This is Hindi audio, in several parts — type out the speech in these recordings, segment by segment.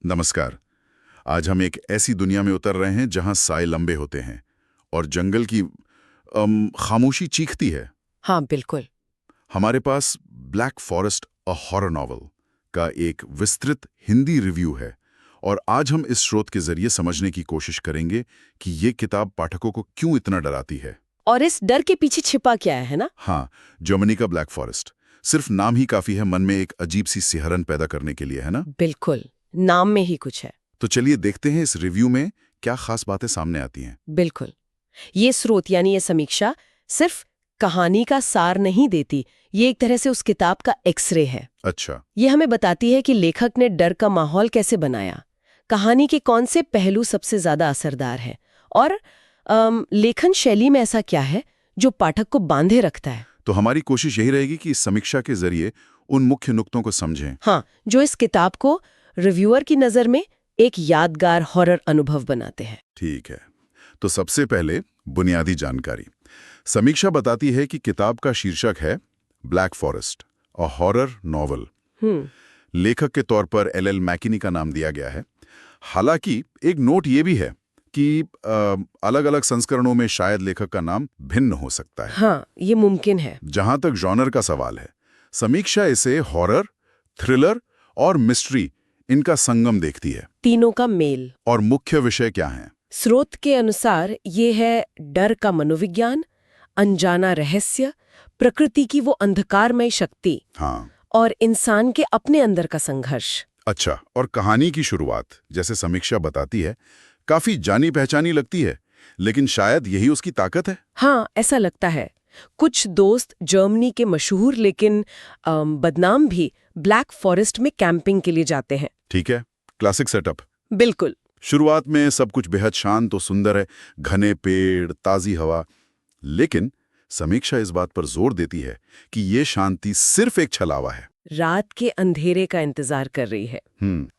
नमस्कार। आज हम एक ऐसी दुनिया में उतर रहे हैं जहां साए लंबे होते हैं और जंगल की खामोशी चीखती है। हाँ, बिल्कुल। हमारे पास black forest a horror novel का एक विस्तृत हिंदी रिव्यू है और आज हम इस स्रोत के जरिए समझने की कोशिश करेंगे कि ये किताब पाठकों को क्यों इतना डराती है। और इस डर के पीछे छिपा क्या है ना? हाँ, जर्मनी का ब्लैक फॉरेस्ट। सिर्फ नाम ही काफी है मन में एक अजीब सी सिहरन पैदा करने के लिए, है ना? बिल्कुल, नाम में ही कुछ है। तो चलिए देखते हैं इस रिव्यू में क्या खास बातें सामने आती हैं। बिल्कुल। ये स्रोत यानी ये समीक्षा सिर्फ कहानी का सार नहीं देती, ये एक तरह से उस किताब का एक्सरे है। अच्छा। ये हमें बताती है कि लेखक ने डर का माहौल कैसे बनाया, कहानी के कौन से पहलू सबसे ज्यादा असरदार है और लेखन शैली में ऐसा क्या है जो पाठक को बांधे रखता है। तो हमारी कोशिश यही रहेगी कि इस समीक्षा के जरिए उन मुख्य नुक्तों को समझें। हाँ, जो इस किताब को रिव्यूअर की नज़र में एक यादगार हॉरर अनुभव बनाते हैं। ठीक है, तो सबसे पहले बुनियादी जानकारी। समीक्षा बताती है कि किताब का शीर्षक है black forest a horror novel. लेखक के तौर पर एल मैकिनी का नाम दिया गया है। हालांकि एक नोट ये भी है कि अलग अलग संस्करणों में शायद लेखक का नाम भिन्न हो सकता है। हाँ, ये मुमकिन है। जहां तक जॉनर का सवाल है, समीक्षा इसे हॉरर, थ्रिलर और मिस्ट्री इनका संगम देखती है। तीनों का मेल। और मुख्य विषय क्या है? स्रोत के अनुसार ये है डर का मनोविज्ञान, अनजाना रहस्य, प्रकृति की वो अंधकारमय शक्ति। हाँ। और इंसान के अपने अंदर का संघर्ष। अच्छा, और कहानी की शुरुआत जैसे समीक्षा बताती है काफी जानी पहचानी लगती है, लेकिन शायद यही उसकी ताकत है। हाँ, ऐसा लगता है। कुछ दोस्त जर्मनी के मशहूर लेकिन बदनाम भी ब्लैक फॉरेस्ट में कैंपिंग के लिए जाते हैं। ठीक है, क्लासिक सेटअप। बिल्कुल। शुरुआत में सब कुछ बेहद शांत और सुंदर है, घने पेड़, ताजी हवा। लेकिन समीक्षा इस बात पर जोर देती है कि ये शांति सिर्फ एक छलावा है। रात के अंधेरे का इंतजार कर रही है।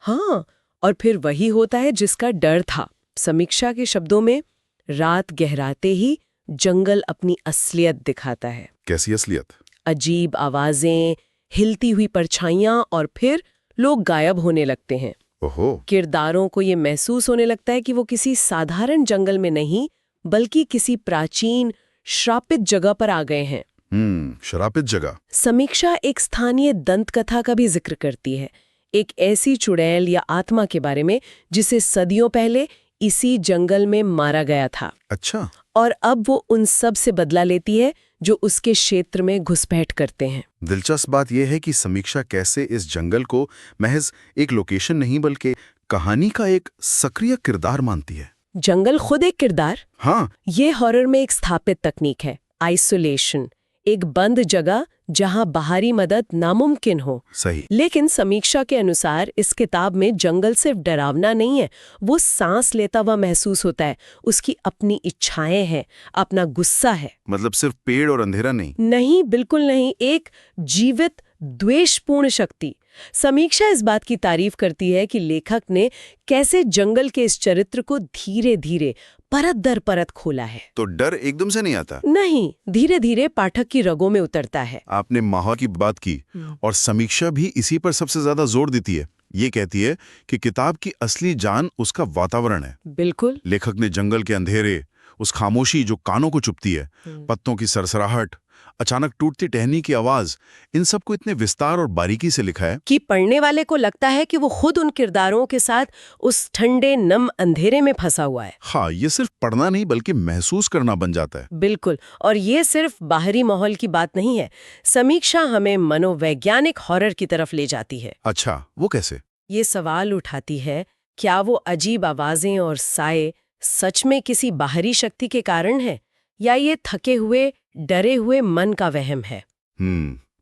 हाँ, और फिर वही होता है जिसका डर था। समीक्षा के शब्दों में, रात गहराते ही जंगल अपनी असलियत दिखाता है। कैसी असलियत? अजीब आवाजें, हिलती हुई परछाइयां और फिर लोग गायब होने लगते हैं। ओहो। किरदारों को ये महसूस होने लगता है कि वो किसी साधारण जंगल में नहीं, बल्कि किसी प्राचीन श्रापित जगह पर आ गए हैं। श्रापित जगह। समीक्षा एक स्थानीय दंत कथा का भी जिक्र करती है, एक ऐसी चुड़ैल या आत्मा के बारे में जिसे सदियों पहले इसी जंगल में मारा गया था। अच्छा। और अब वो उन सब से बदला लेती है जो उसके क्षेत्र में घुसपैठ करते हैं। दिलचस्प बात यह है कि समीक्षा कैसे इस जंगल को महज एक लोकेशन नहीं बल्कि कहानी का एक सक्रिय किरदार मानती है। जंगल खुद एक किरदार? हाँ। ये हॉरर में एक स्थापित तकनीक है, आइसोलेशन, एक बंद जगह जहां बाहरी मदद नामुमकिन हो। सही। लेकिन समीक्षा के अनुसार इस किताब में जंगल सिर्फ डरावना नहीं है, वो सांस लेता हुआ महसूस होता है। उसकी अपनी इच्छाएं हैं, अपना गुस्सा है। मतलब सिर्फ पेड़ और अंधेरा नहीं? नहीं, बिल्कुल नहीं, एक जीवित द्वेषपूर्ण शक्ति। समीक्षा इस बात की तारीफ करती है कि लेखक ने कैसे जंगल के इस चरित्र को धीरे धीरे परत दर परत खोला है। तो डर एकदम से नहीं आता? नहीं, धीरे धीरे पाठक की रगों में उतरता है। आपने माहौल की बात की और समीक्षा भी इसी पर सबसे ज्यादा जोर देती है। ये कहती है कि किताब की असली जान उसका वातावरण है। बिल्कुल। लेखक ने जंगल के अंधेरे, उस खामोशी जो कानों को चुभती है, पत्तों की सरसराहट, अचानक टूटती टहनी की आवाज, इन सब को इतने विस्तार और बारीकी से लिखा है कि पढ़ने वाले को लगता है कि वो खुद उन किरदारों के साथ उस ठंडे नम अंधेरे में फंसा हुआ है। हाँ, ये सिर्फ पढ़ना नहीं बल्कि महसूस करना बन जाता है। बिल्कुल। और ये सिर्फ बाहरी माहौल की बात नहीं है, समीक्षा हमें मनोवैज्ञानिक हॉरर की तरफ ले जाती है। अच्छा, वो कैसे? ये सवाल उठाती है, क्या वो अजीब आवाजें और साए सच में किसी बाहरी शक्ति के कारण है या ये थके हुए डरे हुए मन का वहम है?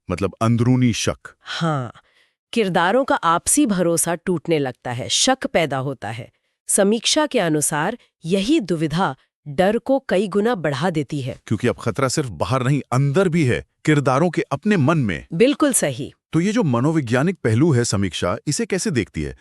मतलब अंदरूनी शक। हाँ, किरदारों का आपसी भरोसा टूटने लगता है, शक पैदा होता है। समीक्षा के अनुसार यही दुविधा डर को कई गुना बढ़ा देती है। क्योंकि अब खतरा सिर्फ बाहर नहीं, अंदर भी है, किरदारों के अपने मन में। बिल्कुल सही। तो ये जो मनोवैज्ञानिक पहलू है, समीक्षा इसे कैसे देखती है?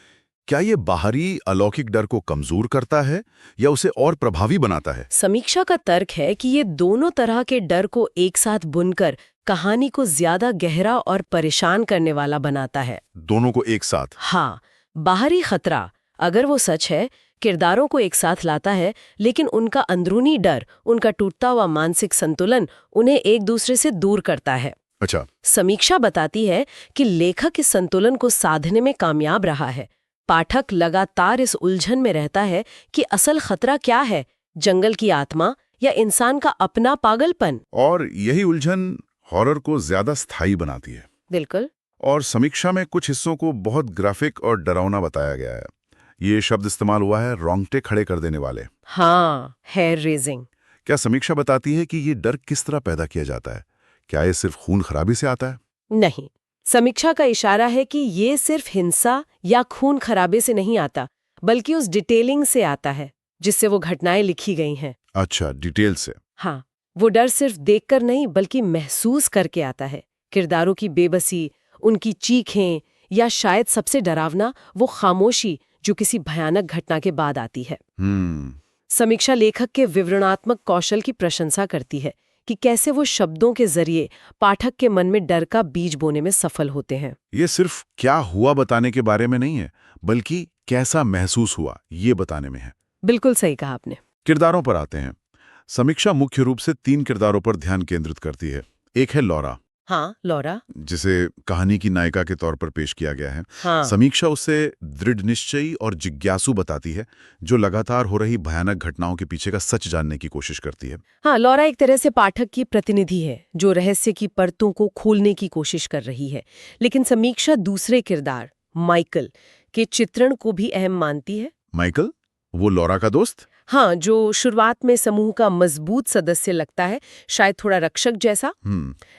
क्या ये बाहरी अलौकिक डर को कमजोर करता है या उसे और प्रभावी बनाता है? समीक्षा का तर्क है कि ये दोनों तरह के डर को एक साथ बुनकर कहानी को ज्यादा गहरा और परेशान करने वाला बनाता है। दोनों को एक साथ? हाँ, बाहरी खतरा, अगर वो सच है, किरदारों को एक साथ लाता है, लेकिन उनका अंदरूनी डर, उनका टूटता हुआ मानसिक संतुलन उन्हें एक दूसरे से दूर करता है। अच्छा। समीक्षा बताती है कि लेखक इस संतुलन को साधने में कामयाब रहा है। पाठक लगातार इस उलझन में रहता है कि असल खतरा क्या है, जंगल की आत्मा या इंसान का अपना पागलपन। और यही उलझन हॉरर को ज्यादा स्थायी बनाती है। बिल्कुल। और समीक्षा में कुछ हिस्सों को बहुत ग्राफिक और डरावना बताया गया है। ये शब्द इस्तेमाल हुआ है, रोंगटे खड़े कर देने वाले। हाँ, हेयर रेजिंग। क्या समीक्षा बताती है कि ये डर किस तरह पैदा किया जाता है? क्या ये सिर्फ खून खराबी से आता है? नहीं, समीक्षा का इशारा है कि ये सिर्फ हिंसा या खून खराबे से नहीं आता, बल्कि उस डिटेलिंग से आता है जिससे वो घटनाएं लिखी गई हैं। अच्छा, डिटेल से। हाँ, वो डर सिर्फ देखकर नहीं बल्कि महसूस करके आता है। किरदारों की बेबसी, उनकी चीखें, या शायद सबसे डरावना वो खामोशी जो किसी भयानक घटना के बाद आती है। समीक्षा लेखक के विवरणात्मक कौशल की प्रशंसा करती है कि कैसे वो शब्दों के जरिए पाठक के मन में डर का बीज बोने में सफल होते हैं। ये सिर्फ क्या हुआ बताने के बारे में नहीं है, बल्कि कैसा महसूस हुआ ये बताने में है। बिल्कुल सही कहा आपने। किरदारों पर आते हैं। समीक्षा मुख्य रूप से 3 किरदारों पर ध्यान केंद्रित करती है। एक है लौरा। हाँ, लौरा, जिसे कहानी की नायिका के तौर पर पेश किया गया है। हाँ। समीक्षा उसे दृढ़ निश्चयी और जिज्ञासु बताती है, जो लगातार हो रही भयानक घटनाओं के पीछे का सच जानने की कोशिश करती है। हाँ, लौरा एक तरह से पाठक की प्रतिनिधि है, जो रहस्य की परतों को खोलने की कोशिश कर रही है। लेकिन समीक्षा दूसरे किरदार, माइकल, के चित्रण को भी अहम मानती है। माइकल, वो लौरा का दोस्त? हाँ, जो शुरुआत में समूह का मजबूत सदस्य लगता है, शायद थोड़ा रक्षक जैसा।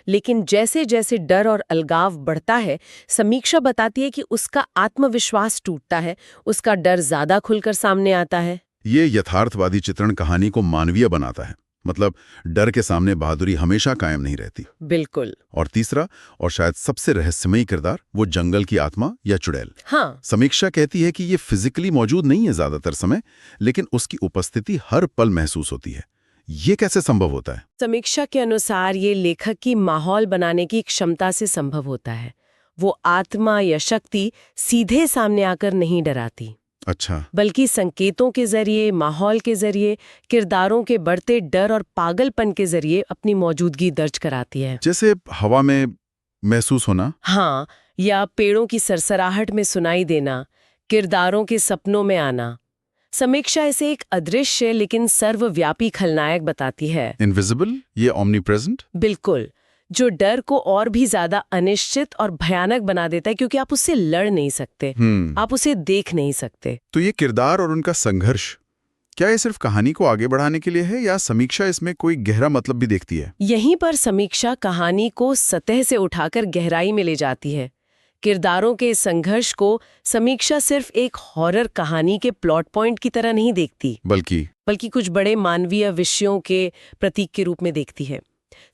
लेकिन जैसे जैसे डर और अलगाव बढ़ता है, समीक्षा बताती है कि उसका आत्मविश्वास टूटता है, उसका डर ज्यादा खुलकर सामने आता है। ये यथार्थवादी चित्रण कहानी को मानवीय बनाता है। मतलब डर के सामने बहादुरी हमेशा कायम नहीं रहती। बिल्कुल। और तीसरा, और शायद सबसे रहस्यमयी किरदार, वो जंगल की आत्मा या चुड़ैल। हाँ। समीक्षा कहती है कि ये फिजिकली मौजूद नहीं है ज्यादातर समय, लेकिन उसकी उपस्थिति हर पल महसूस होती है। ये कैसे संभव होता है? समीक्षा के अनुसार ये लेखक की माहौल बनाने की क्षमता से संभव होता है। वो आत्मा या शक्ति सीधे सामने आकर नहीं डराती। अच्छा। बल्कि संकेतों के जरिए, माहौल के जरिए, किरदारों के बढ़ते डर और पागलपन के जरिए अपनी मौजूदगी दर्ज कराती है। जैसे हवा में महसूस होना। हाँ, या पेड़ों की सरसराहट में सुनाई देना, किरदारों के सपनों में आना। समीक्षा इसे एक अदृश्य लेकिन सर्वव्यापी खलनायक बताती है। इनविजिबल, ये ओमनीप्रेजेंट। बिल्कुल, जो डर को और भी ज्यादा अनिश्चित और भयानक बना देता है, क्योंकि आप उससे लड़ नहीं सकते, आप उसे देख नहीं सकते। तो ये किरदार और उनका संघर्ष, क्या ये सिर्फ कहानी को आगे बढ़ाने के लिए है, या समीक्षा इसमें कोई गहरा मतलब भी देखती है? यहीं पर समीक्षा कहानी को सतह से उठाकर गहराई में ले जाती है। किरदारों के संघर्ष को समीक्षा सिर्फ एक हॉरर कहानी के प्लॉट पॉइंट की तरह नहीं देखती, बल्कि कुछ बड़े मानवीय विषयों के प्रतीक के रूप में देखती है।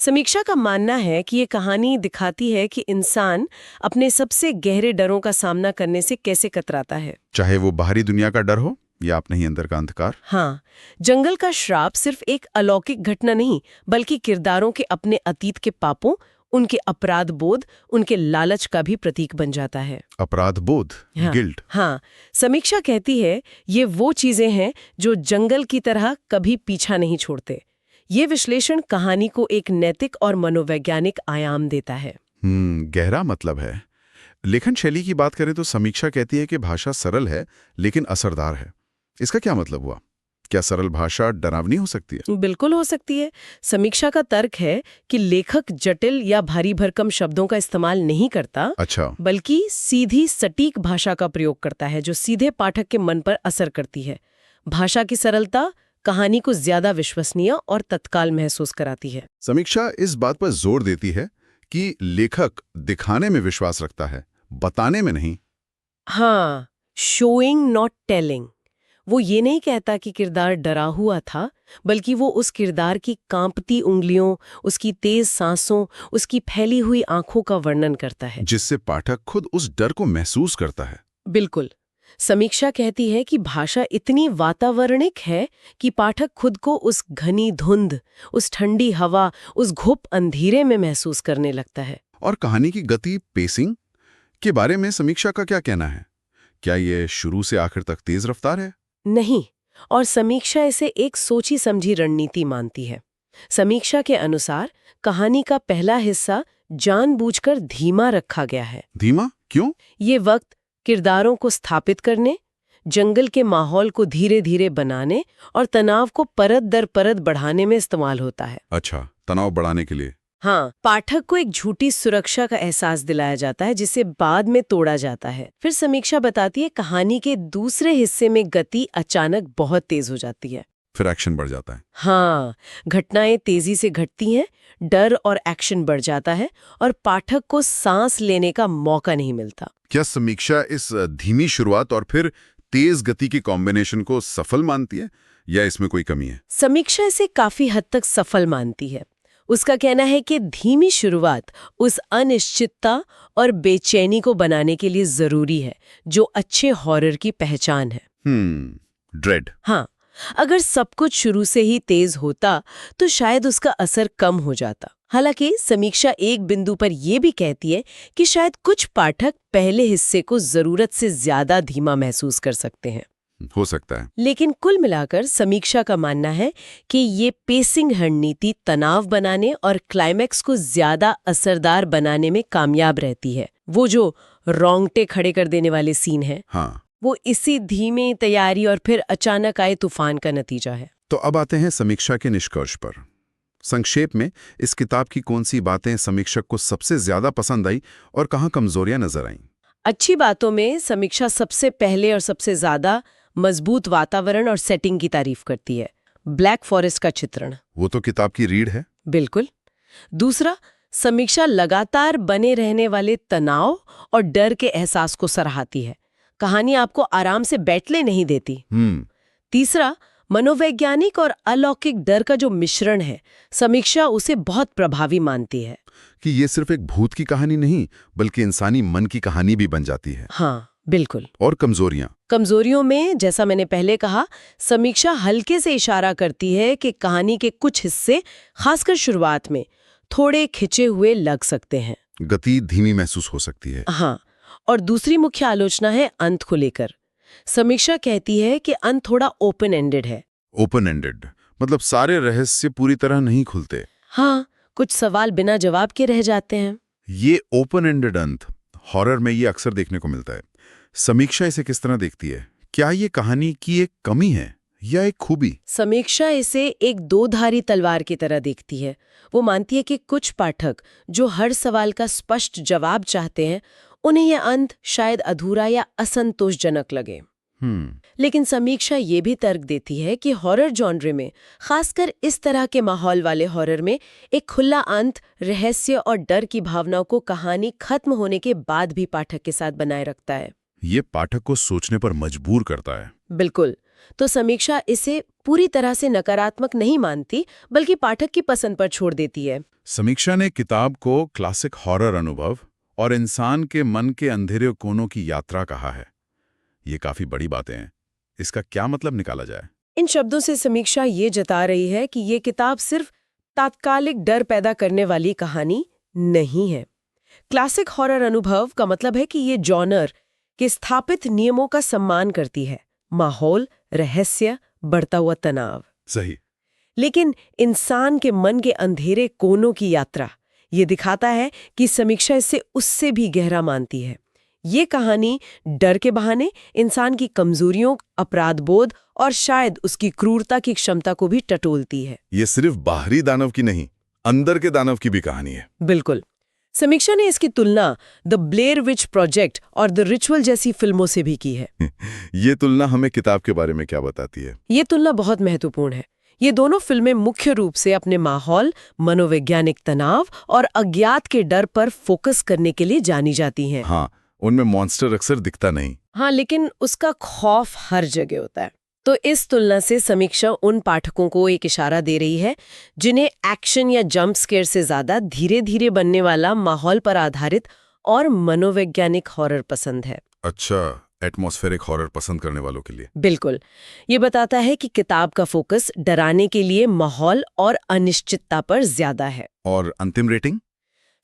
समीक्षा का मानना है कि ये कहानी दिखाती है कि इंसान अपने सबसे गहरे डरों का सामना करने से कैसे कतराता है, चाहे वो बाहरी दुनिया का डर हो या अपने ही अंदर का अंधकार। हाँ, जंगल का श्राप सिर्फ एक अलौकिक घटना नहीं, बल्कि किरदारों के अपने अतीत के पापों, उनके अपराध बोध, उनके लालच का भी प्रतीक बन जाता है। अपराध बोध, गिल्ट। हाँ, समीक्षा कहती है ये वो चीजें हैं जो जंगल की तरह कभी पीछा नहीं छोड़ते। ये विश्लेषण कहानी को एक नैतिक और मनोवैज्ञानिक आयाम देता है। गहरा मतलब है। लेखन शैली की बात करें तो समीक्षा कहती है कि भाषा सरल है लेकिन असरदार है। इसका क्या मतलब हुआ? क्या सरल भाषा डरावनी हो सकती है? बिल्कुल हो सकती है। समीक्षा का तर्क है कि लेखक जटिल या भारी भरकम शब्दों का इस्तेमाल नहीं करता, अच्छा, बल्कि सीधी सटीक भाषा का प्रयोग करता है जो सीधे पाठक के मन पर असर करती है। भाषा की सरलता कहानी को ज्यादा विश्वसनीय और तत्काल महसूस कराती है। समीक्षा इस बात पर जोर देती है कि लेखक दिखाने में विश्वास रखता है, बताने में नहीं। हाँ, शोइंग नॉट टेलिंग। वो ये नहीं कहता कि किरदार डरा हुआ था, बल्कि वो उस किरदार की कांपती उंगलियों, उसकी तेज सांसों, उसकी फैली हुई आंखों का वर्णन करता है, जिससे पाठक खुद उस डर को महसूस करता है। बिल्कुल। समीक्षा कहती है कि भाषा इतनी वातावरणिक है कि पाठक खुद को उस घनी धुंध, उस ठंडी हवा, उस घुप अंधेरे में महसूस करने लगता है। और कहानी की गति, पेसिंग के बारे में समीक्षा का क्या कहना है? क्या ये शुरू से आखिर तक तेज रफ्तार है? नहीं, और समीक्षा इसे एक सोची समझी रणनीति मानती है। समीक्षा के अनुसार कहानी का पहला हिस्सा जानबूझकर धीमा रखा गया है। धीमा क्यों? ये वक्त किरदारों को स्थापित करने, जंगल के माहौल को धीरे धीरे बनाने और तनाव को परत दर परत बढ़ाने में इस्तेमाल होता है। अच्छा, तनाव बढ़ाने के लिए। हाँ, पाठक को एक झूठी सुरक्षा का एहसास दिलाया जाता है जिसे बाद में तोड़ा जाता है। फिर समीक्षा बताती है कहानी के दूसरे हिस्से में गति अचानक बहुत तेज हो जाती है। फिर एक्शन बढ़ जाता है। हाँ, घटनाएं तेजी से घटती हैं, डर और एक्शन बढ़ जाता है और पाठक को सांस लेने का मौका नहीं मिलता। क्या समीक्षा इस धीमी शुरुआत और फिर तेज गति के कॉम्बिनेशन को सफल मानती है या इसमें कोई कमी है? समीक्षा इसे काफी हद तक सफल मानती है। उसका कहना है कि धीमी शुरुआत उस अनिश्चितता और बेचैनी को बनाने के लिए जरूरी है जो अच्छे हॉरर की पहचान है। ड्रेड। हाँ, अगर सब कुछ शुरू से ही तेज होता तो शायद उसका असर कम हो जाता। हालांकि समीक्षा एक बिंदु पर यह भी कहती है कि शायद कुछ पाठक पहले हिस्से को जरूरत से ज्यादा धीमा महसूस कर सकते हैं। हो सकता है। लेकिन कुल मिलाकर समीक्षा का मानना है कि ये पेसिंग रणनीति तनाव बनाने और क्लाइमैक्स को ज्यादा असरदार बनाने में कामयाब रहती है। वो जो रोंगटे खड़े कर देने वाले सीन है, हाँ, वो इसी धीमे तैयारी और फिर अचानक आए तूफान का नतीजा है। तो अब आते हैं समीक्षा के निष्कर्ष पर। संक्षेप में इस किताब की कौन सी बातें समीक्षक को सबसे ज्यादा पसंद आई और कहाँ कमजोरियां नजर आईं? अच्छी बातों में समीक्षा सबसे पहले और सबसे ज्यादा मजबूत वातावरण और सेटिंग की तारीफ करती है। ब्लैक फॉरेस्ट का चित्रण, वो तो किताब की रीढ़ है। बिल्कुल। दूसरा, समीक्षा लगातार बने रहने वाले तनाव और डर के एहसास को सराहती है। कहानी आपको आराम से बैठने नहीं देती। तीसरा, मनोवैज्ञानिक और अलौकिक डर का जो मिश्रण है, समीक्षा उसे बहुत प्रभावी मानती है कि ये सिर्फ एक भूत की कहानी नहीं बल्कि इंसानी मन की कहानी भी बन जाती है। हाँ, बिल्कुल। और कमजोरियों में, जैसा मैंने पहले कहा, समीक्षा हल्के से इशारा करती है कि कहानी के कुछ हिस्से, खासकर शुरुआत में, थोड़े खिंचे हुए लग सकते हैं। गति धीमी महसूस हो सकती है। हाँ, और दूसरी मुख्य आलोचना है अंत को लेकर। समीक्षा कहती है कि अंत थोड़ा ओपन एंडेड है। ओपन एंडेड मतलब सारे रहस्य पूरी तरह नहीं खुलते। हाँ, कुछ सवाल बिना जवाब के रह जाते हैं। ये ओपन एंडेड अंत हॉरर में ये अक्सर देखने को मिलता है। समीक्षा इसे किस तरह देखती है? क्या ये कहानी की एक कमी है या एक खूबी? समीक्षा इसे एक दो-धारी तलवार की तरह देखती है। वो मानती है कि कुछ पाठक जो हर सवाल का स्पष्ट जवाब चाहते हैं, उन्हें यह अंत शायद अधूरा या असंतोषजनक लगे। लेकिन समीक्षा ये भी तर्क देती है कि हॉरर जॉनरे में, खासकर इस तरह के माहौल वाले हॉरर में, एक खुला अंत रहस्य और डर की भावनाओं को कहानी खत्म होने के बाद भी पाठक के साथ बनाए रखता है। ये पाठक को सोचने पर मजबूर करता है। बिल्कुल। तो समीक्षा इसे पूरी तरह से नकारात्मक नहीं मानती, बल्कि पाठक की पसंद पर छोड़ देती है। समीक्षा ने किताब को क्लासिक हॉरर अनुभव और इंसान के मन के अंधेरे कोनों की यात्रा कहा है। ये काफी बड़ी बातें हैं। इसका क्या मतलब निकाला जाए? इन शब्दों से समीक्षा ये जता रही है कि ये किताब सिर्फ तात्कालिक डर पैदा करने वाली कहानी नहीं है। क्लासिक हॉरर अनुभव का मतलब है कि ये जॉनर के स्थापित नियमों का सम्मान करती है। माहौल, रहस्य, बढ़ता हुआ तनाव। सही। लेकिन इंसान के मन के अंधेरे कोनों की यात्रा ये दिखाता है कि समीक्षा इससे उससे भी गहरा मानती है। ये कहानी डर के बहाने इंसान की कमजोरियों, अपराधबोध और शायद उसकी क्रूरता की क्षमता को भी टटोलती है। ये सिर्फ बाहरी दानव की नहीं, अंदर के दानव की भी कहानी है। बिल्कुल। समीक्षा ने इसकी तुलना द ब्लेयर विच प्रोजेक्ट और द रिचुअल जैसी फिल्मों से भी की है। ये तुलना हमें किताब के बारे में क्या बताती है? ये तुलना बहुत महत्वपूर्ण है। ये दोनों फिल्में मुख्य रूप से अपने माहौल, मनोवैज्ञानिक तनाव और अज्ञात के डर पर फोकस करने के लिए जानी जाती हैं। हाँ, उनमें मॉन्स्टर अक्सर दिखता नहीं। हाँ, लेकिन उसका खौफ हर जगह होता है। तो इस तुलना से समीक्षा उन पाठकों को एक इशारा दे रही है जिन्हें एक्शन या जंप स्केयर से ज्यादा धीरे धीरे बनने वाला माहौल पर आधारित और मनोवैज्ञानिक हॉरर पसंद है। अच्छा, एटमॉस्फेरिक हॉरर पसंद करने वालों के लिए। बिल्कुल। ये बताता है कि किताब का फोकस डराने के लिए माहौल और अनिश्चितता पर ज्यादा है। और अंतिम रेटिंग?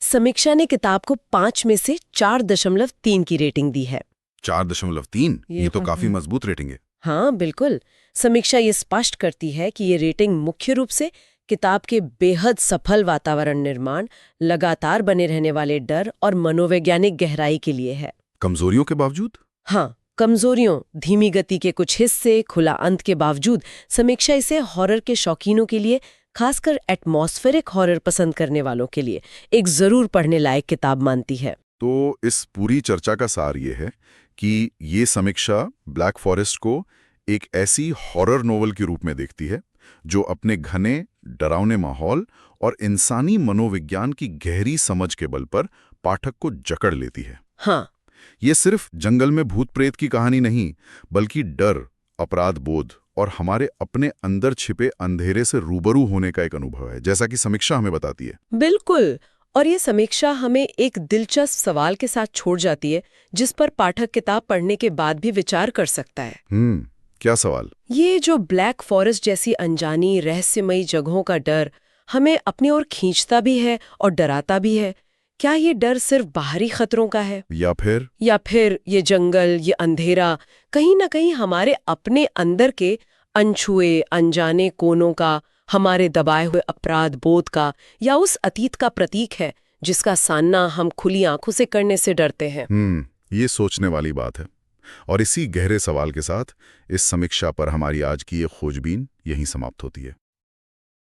समीक्षा ने किताब को 5 में से 4.3 की रेटिंग दी है। 4.3 ये तो काफी मजबूत रेटिंग है। हाँ बिल्कुल। समीक्षा ये स्पष्ट करती है कि ये रेटिंग मुख्य रूप से किताब के बेहद सफल वातावरण निर्माण, लगातार बने रहने वाले डर और मनोवैज्ञानिक गहराई के लिए है। कमजोरियों के बावजूद? हाँ, कमजोरियों, धीमी गति के कुछ हिस्से, खुला अंत के बावजूद समीक्षा इसे हॉरर के शौकीनों के लिए, खासकर एटमॉस्फेरिक हॉरर पसंद करने वालों के लिए एक जरूर पढ़ने लायक किताब मानती है। तो इस पूरी चर्चा का सार ये है कि ये समीक्षा ब्लैक फॉरेस्ट को एक ऐसी हॉरर नोवेल के रूप में देखती है जो अपने घने, डरावने माहौल और इंसानी मनोविज्ञान की गहरी समझ के बल पर पाठक को जकड़ लेती है। हाँ, ये सिर्फ जंगल में भूत प्रेत की कहानी नहीं, बल्कि डर, अपराध बोध और हमारे अपने अंदर छिपे अंधेरे से रूबरू होने का एक अनुभव है, जैसा कि समीक्षा हमें बताती है। बिल्कुल। और ये समीक्षा हमें एक दिलचस्प सवाल के साथ छोड़ जाती है, जिस पर पाठक किताब पढ़ने के बाद भी विचार कर सकता है। क्या सवाल? ये जो ब्लैक फॉरेस्ट जैसी अनजानी रहस्यमयी जगहों का डर हमें अपनी ओर खींचता भी है और डराता भी है। क्या ये डर सिर्फ बाहरी खतरों का है, या फिर ये जंगल, ये अंधेरा कहीं ना कहीं हमारे अपने अंदर के अनछुए, अनजाने कोनों का, हमारे दबाए हुए अपराध बोध का, या उस अतीत का प्रतीक है जिसका सामना हम खुली आंखों से करने से डरते हैं? ये सोचने वाली बात है। और इसी गहरे सवाल के साथ इस समीक्षा पर हमारी आज की ये खोजबीन यहीं समाप्त होती है।